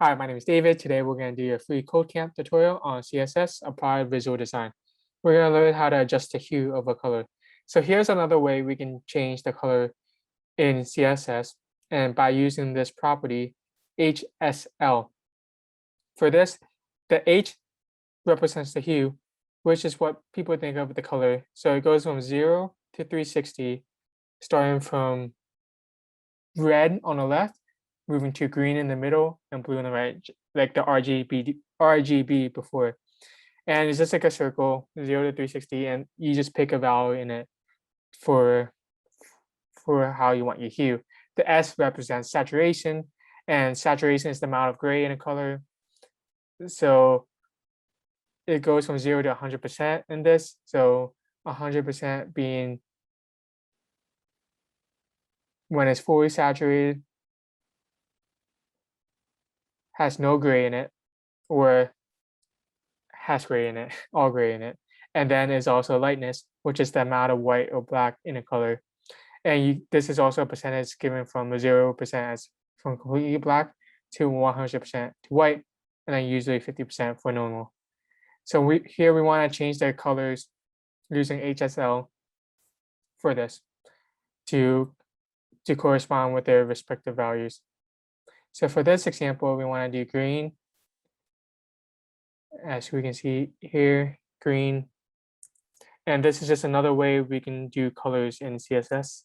Hi, my name is David. Today we're going to do a free CodeCamp tutorial on CSS applied visual design. We're going to learn how to adjust the hue of a color. So here's another way we can change the color in CSS, and by using this property HSL. For this, the H represents the hue, which is what people think of the color. So it goes from 0 to 360, starting from red on the left, moving to green in the middle and blue on the right, like the RGB before. And it's just like a circle, 0 to 360, and you just pick a value in it for how you want your hue. The S represents saturation, and saturation is the amount of gray in a color. So it goes from 0 to 100% in this. So 100% being when it's fully saturated, has no gray in it, or has gray in it, all gray in it. And then is also lightness, which is the amount of white or black in a color. And this is also a percentage given from 0% as from completely black to 100% to white, and then usually 50% for normal. So we want to change their colors using HSL for this to correspond with their respective values. So for this example, we want to do green. As we can see here, green. And this is just another way we can do colors in CSS.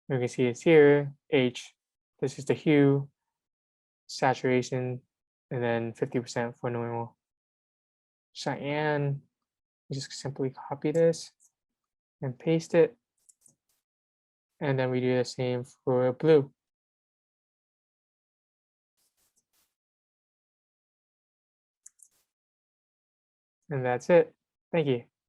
We can see it's here, H. This is the hue, saturation, and then 50% for normal. Cyan, we just simply copy this and paste it. And then we do the same for blue. And that's it. Thank you.